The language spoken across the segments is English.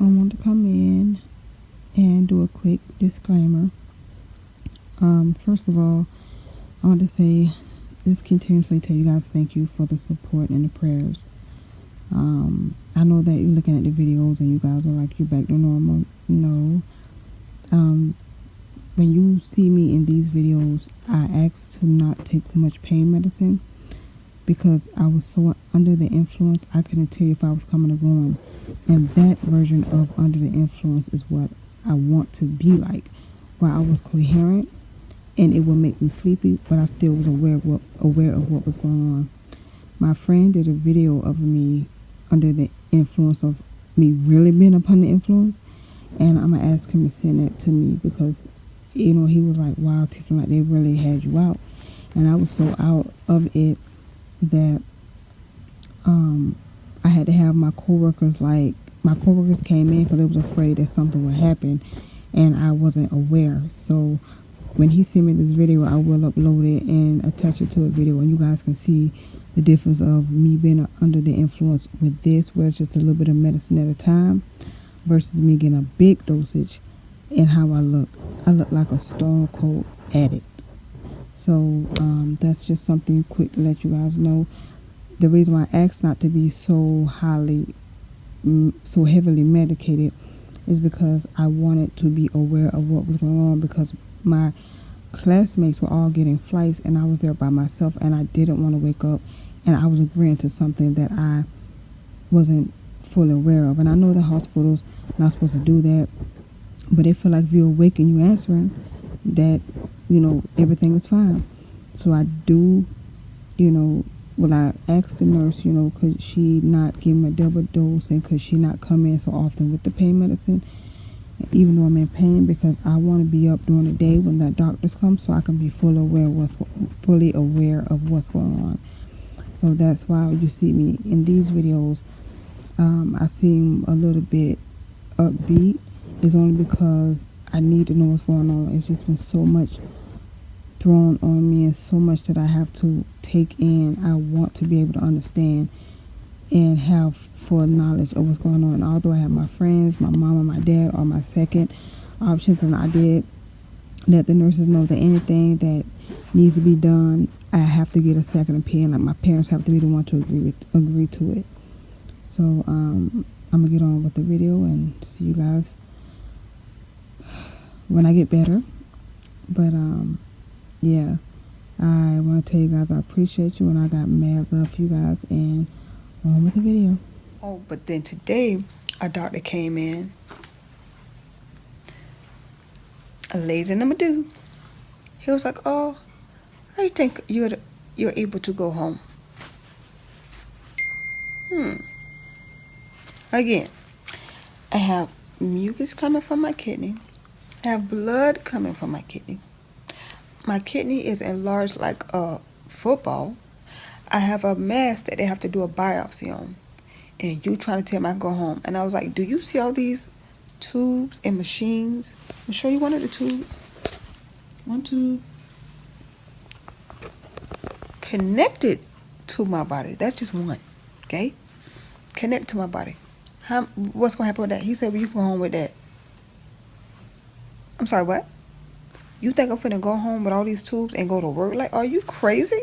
want to come in and do a quick disclaimer. First of all, I want to say, just continuously tell you guys thank you for the support and the prayers. I know that you're looking at the videos and you guys are like, you're back to normal. No. When you see me in these videos, I ask to not take too much pain medicine because I was so under the influence, I couldn't tell you if I was coming or going. And that version of under the influence is what I want to be like, where I was coherent and it would make me sleepy, but I still was aware of what was going on. My friend did a video of me under the influence of me really being upon the influence, and I'm gonna ask him to send that to me because, he was like, wow, Tiffany, like they really had you out. And I was so out of it that I had to have my coworkers came in because they was afraid that something would happen and I wasn't aware. So when he sent me this video, I will upload it and attach it to a video, and you guys can see the difference of me being under the influence with this, where it's just a little bit of medicine at a time, versus me getting a big dosage, and how I look. I look like a stone cold addict. So that's just something quick to let you guys know. The reason why I asked not to be so heavily medicated is because I wanted to be aware of what was going on, because my classmates were all getting flights and I was there by myself, and I didn't want to wake up and I was agreeing to something that I wasn't fully aware of. And I know the hospital's not supposed to do that, but they feel like if you're awake and you're answering, that everything is fine. So I do, I asked the nurse, could she not give me a double dose, and could she not come in so often with the pain medicine, even though I'm in pain, because I want to be up during the day when the doctors come so I can be fully aware of what's going on. So that's why you see me in these videos. I seem a little bit upbeat. It's only because I need to know what's going on. It's just been so much thrown on me and so much that I have to take in. I want to be able to understand and have full knowledge of what's going on. Although I have my friends, my mom and my dad are my second options, and I did let the nurses know that anything that needs to be done, I have to get a second opinion. Like my parents have to be the one to agree to it. So I'm gonna get on with the video and see you guys when I get better. But yeah, I want to tell you guys I appreciate you, and I got mad love for you guys, and on with the video. Oh, but then today a doctor came in, a lazy number two. He was like, oh, I think you're able to go home. Again, I have mucus coming from my kidney. I have blood coming from my kidney. My kidney is enlarged like a football. I have a mass that they have to do a biopsy on. And you trying to tell me I can go home. And I was like, do you see all these tubes and machines? I'll show you one of the tubes. One tube connected to my body. That's just one, okay? Connect to my body. What's going to happen with that? He said, well, you can go home with that. I'm sorry, what? You think I'm finna go home with all these tubes and go to work? Like, are you crazy?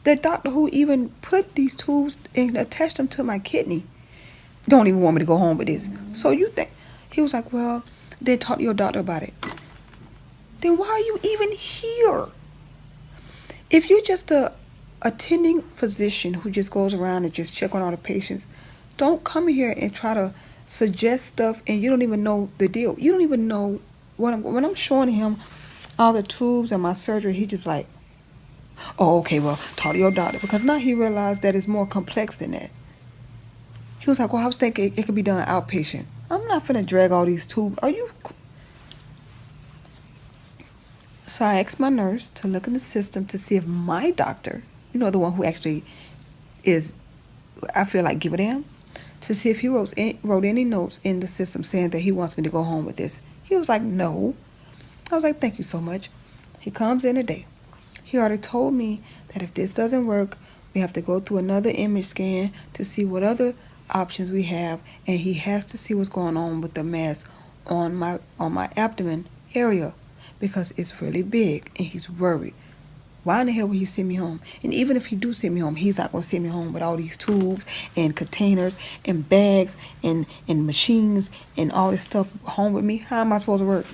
The doctor who even put these tubes and attached them to my kidney don't even want me to go home with this. So you think, he was like, well, then talk to your doctor about it. Then why are you even here? If you're just a attending physician who just goes around and just check on all the patients, don't come here and try to suggest stuff and you don't even know the deal. You don't even know when I'm showing him all the tubes and my surgery, he just like, oh, okay, well, talk to your doctor. Because now he realized that it's more complex than that. He was like, well, I was thinking it could be done outpatient. I'm not finna drag all these tubes. Are you? So I asked my nurse to look in the system to see if my doctor, the one who actually is, I feel like give a damn, to see if he wrote any notes in the system saying that he wants me to go home with this. He was like, no. I was like, thank you so much. He comes in today. He already told me that if this doesn't work, we have to go through another image scan to see what other options we have, and he has to see what's going on with the mass on my abdomen area, because it's really big and he's worried. Why in the hell would he send me home? And even if he do send me home, he's not going to send me home with all these tubes and containers and bags and machines and all this stuff home with me. How am I supposed to work?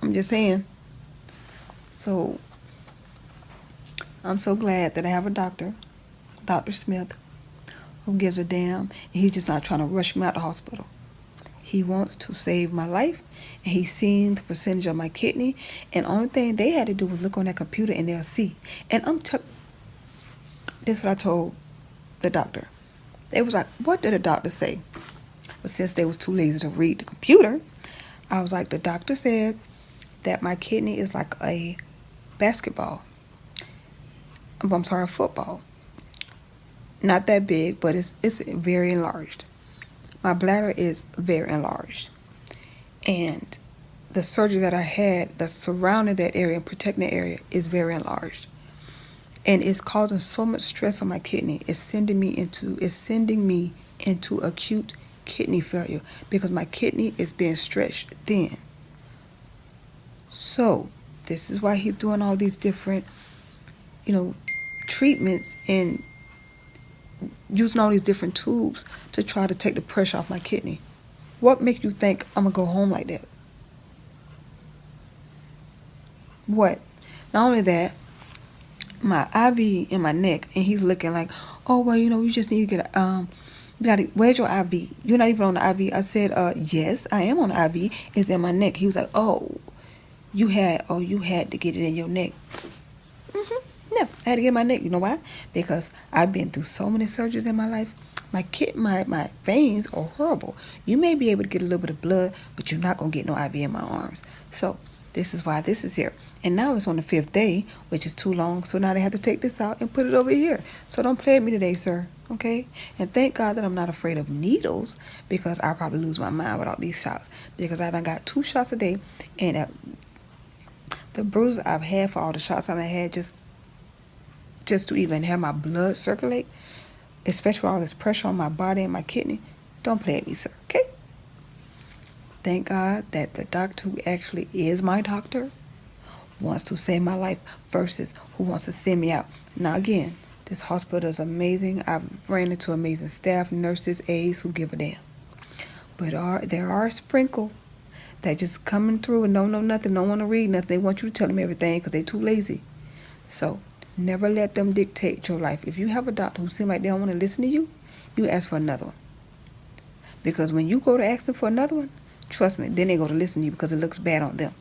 I'm just saying. So I'm so glad that I have a doctor, Dr. Smith, who gives a damn, and he's just not trying to rush me out the hospital. He wants to save my life, and he's seen the percentage of my kidney, and the only thing they had to do was look on that computer and they'll see. And this is what I told the doctor. They was like, what did the doctor say? But since they was too lazy to read the computer, I was like, the doctor said that my kidney is like a basketball. I'm sorry, a football. Not that big, but it's very enlarged. My bladder is very enlarged. And the surgery that I had, the surrounding that area and protecting that area is very enlarged. And it's causing so much stress on my kidney. It's sending me into acute kidney failure because my kidney is being stretched thin. So this is why he's doing all these different, treatments and using all these different tubes to try to take the pressure off my kidney. What makes you think I'm going to go home like that? What? Not only that, my IV in my neck, and he's looking like, oh, well, you just need to get, where's your IV? You're not even on the IV. I said, yes, I am on the IV. It's in my neck. He was like, oh, you had to get it in your neck. No, I had to get my neck. You know why? Because I've been through so many surgeries in my life. My veins are horrible. You may be able to get a little bit of blood, but you're not going to get no IV in my arms. So this is why this is here. And now it's on the 5th day, which is too long. So now they have to take this out and put it over here. So don't play with me today, sir. Okay? And thank God that I'm not afraid of needles, because I'll probably lose my mind without these shots. Because I done got 2 shots a day. And the bruises I've had for all the shots I've had just to even have my blood circulate, especially with all this pressure on my body and my kidney. Don't play at me, sir, okay? Thank God that the doctor who actually is my doctor wants to save my life versus who wants to send me out. Now, again, this hospital is amazing. I've ran into amazing staff, nurses, aides who give a damn. But there are a sprinkle that just coming through and don't know nothing, don't want to read nothing. They want you to tell them everything because they're too lazy. So never let them dictate your life. If you have a doctor who seems like they don't want to listen to you, you ask for another one. Because when you go to ask them for another one, trust me, then they go to listen to you because it looks bad on them.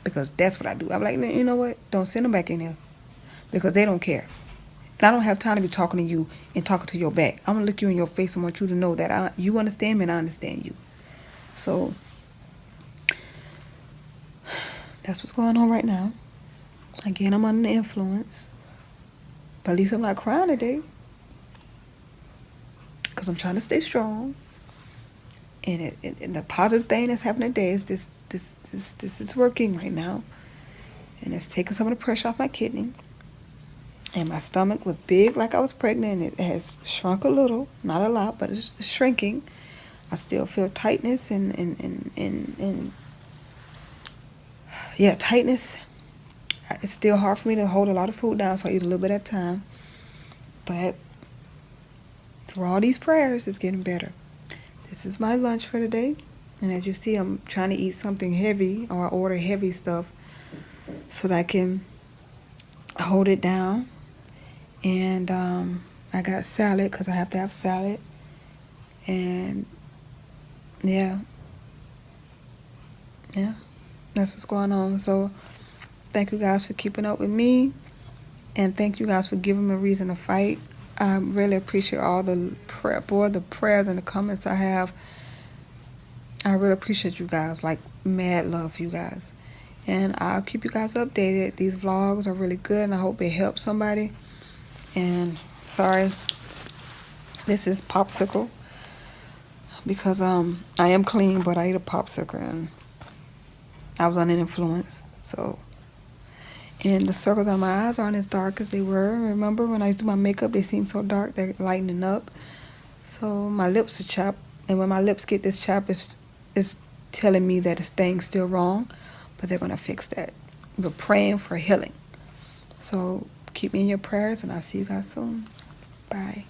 Because that's what I do. I'm like, you know what? Don't send them back in here. Because they don't care. And I don't have time to be talking to you and talking to your back. I'm going to look you in your face and want you to know that you understand me and I understand you. So that's what's going on right now. Again, I'm under the influence. But at least I'm not crying today. Because I'm trying to stay strong. And the positive thing that's happening today is this is working right now. And it's taking some of the pressure off my kidney. And my stomach was big like I was pregnant. And it has shrunk a little. Not a lot, but it's shrinking. I still feel tightness and tightness. It's still hard for me to hold a lot of food down, so I eat a little bit at a time. But through all these prayers, it's getting better. This is my lunch for today. And as you see, I'm trying to eat something heavy, or order heavy stuff so that I can hold it down. And I got salad because I have to have salad. And yeah, that's what's going on. So thank you guys for keeping up with me, and thank you guys for giving me a reason to fight. I really appreciate all the prayers and the comments I have. I really appreciate you guys, like mad love for you guys. And I'll keep you guys updated. These vlogs are really good, and I hope it helps somebody. And sorry, this is popsicle because I am clean, but I ate a popsicle and I was under influence. So, and the circles on my eyes aren't as dark as they were. Remember when I used to do my makeup, they seemed so dark. They're lightening up. So my lips are chapped, and when my lips get this chapped, it's telling me that this thing's still wrong, but they're going to fix that. We're praying for healing. So keep me in your prayers, and I'll see you guys soon. Bye.